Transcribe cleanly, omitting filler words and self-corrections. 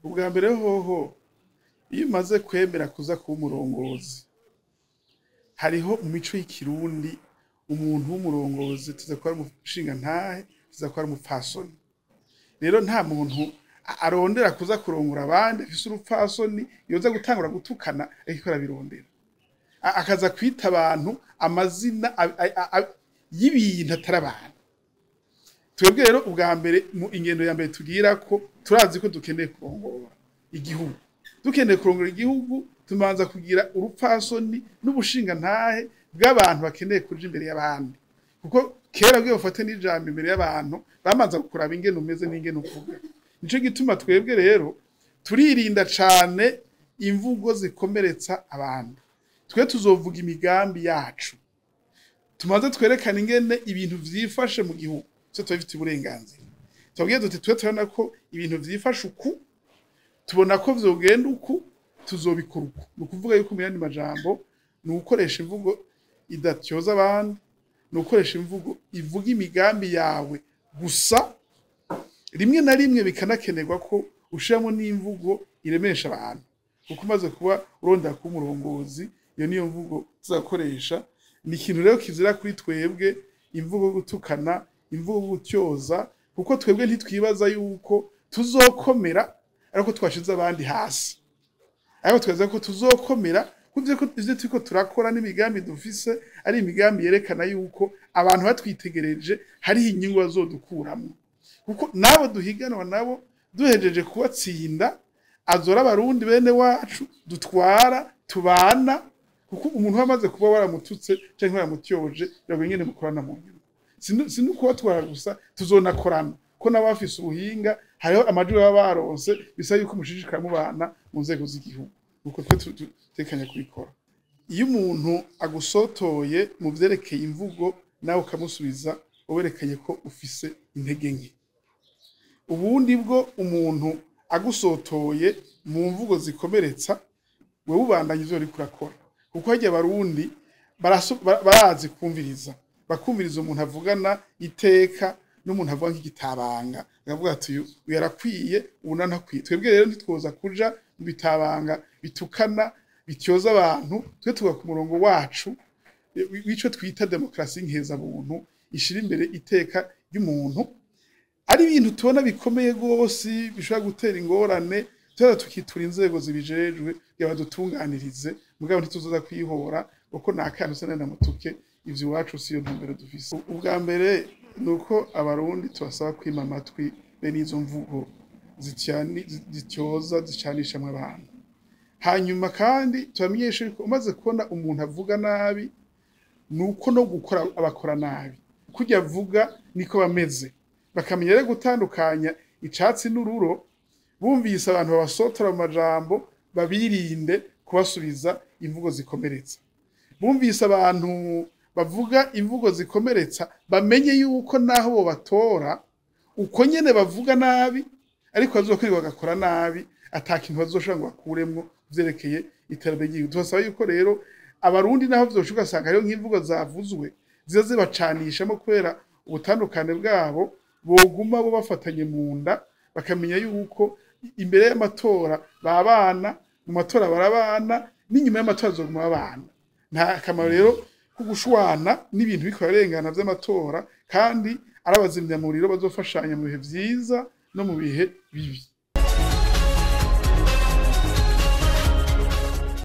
ubwa mbere hoho iyo umaze kwemera kuza kuba umurongozi hariho mu mico y'ikirundi umuntu w'umurongozi tuza kuba umushinga ntahe tuza kuba umupfasoni rero nta muntu arondera kuza kurongora abandi afise urupfasoni yoza gutangura gutukana ariko arabirondera akaza kwita abantu amazina y'ibintu atari abantu twebwe rero ubwa mbere mu ingendo ya mbere tugira ko turazi ko dukeneye kurongora igihugu dukeneye kurongora igihugu tumanza kugira urupfasoni n'ubushinga ntahe bw'abantu bakeneye kuja imbere y'abandi kuko kera bwe bafate n'ijambo imbere y'abantu bamanza gukuraba ingene umeze n'ingene uvuga nico gituma twebwe rero turirinda cane imvugo zikomeretsa abantu twe tuzovuga imigambi yacu tumaze twerekana ingene ibintu vyifashe mu gihugu cyo tubifite uburenganzira tubwiye duti twe turana ko ibintu vyifashe uku tubona ko vyogenda uku tuzobikora uku nukuvuga yuko mu yandi majambo nukoresha imvugo idatyoza abandi nukoresha imvugo ivuga imigambi yawe gusa rimwe na rimwe bikanakenerwa ko ushiramo n'imvugo iremesha abantu kuko umaze kuba urondera ku murongozi iyo niyo mvugo tuzakoresha ni ikintu rero kizira kuri twebwe imvugo gutukana imvugo gutyoza kuko twebwe ntitwibaza yuko tuzokomera ariko twashize abandi hasi ariko tweza ko tuzokomera kuvye ko ivyo turiko turakora n'imigambi dufise ari imigambi yerekana yuko abantu batwitegereje hari inyungu bazodukuramo kuko nabo duhiganwa nabo duhejeje kubatsinda azora abarundi bene wacu dutwara tubana kuko umuntu wamaze kuba waramututse canke waramutyoje biragwe nyene mukorana mu nyuma sinuko twara gusa tuzonakorana ko nabafise ubuhinga hariho amajwi babaronse bisa yuko mushishikara mu bana mu nzego z'igihugu uko twe tutekanya kubikora iyo umuntu agusotoye mu vyerekeye imvugo nawe ukamusubiza uberekanye ko ufise intege nke ubundi bwo umuntu agusotoye mu mvugo zikomeretsa we ubandanye ivyo uri kurakora kuko hajya abarundi barazi kumviriza bakumviriza umuntu avugana iteka n'umuntu avuga nk'igitabanga akavuga ati uyu yarakwiye ubona ntakwiye twebwe rero ntitwoza kuja mu bitabanga bitukana bityoza abantu twe tuga ku murongo wacu wico twita demokrasi nkeza buntu ishira imbere iteka ry'umuntu ari ibintu tubona bikomeye gose bishobora gutera ingorane tuza tukitura inzego zibijejwe yabadutunganirize mugabo ntituzoza kwihora uko nakantu sene na mutuke ivyo wacu siyo ntumbero dufise ubwa mbere nuko abarundi tubasaba kwima amatwi bene izo mvugo zityoza zicanishamwe abantu hanyuma kandi tubamenyeshe ko umaze kubona umuntu avuga nabi nuko no gukora abakora nabi kujya avuga niko bameze bakamenya rero gutandukanya icatsi n'ururo bumvise abantu babasotora mu majambo babirinde kubasubiza imvugo zikomeretsa bumvise abantu bavuga imvugo zikomeretsa bamenye yuko naho bo batora uko nyene bavuga nabi ariko bazokwirirwa bagakora nabi atakintu bazoshobora ngo bakuremwo vyerekeye iterambere ry'igihugu tubasaba yuko rero abarundi naho vyoshuka asanga hariho nk'imvugo zavuzwe ziza zibacanishamo kubera ubutandukane bwabo boguma bo bafatanye mu nda bakamenya yuko imbere y'amatora babana mu matora barabana n'inyuma y'amatora zoguma babana nta kamaro rero kugushwana n'ibintu biko arengana vy'amatora kandi arabazimya muriro bazofashanya mu bihe vyiza no mu bihe bibi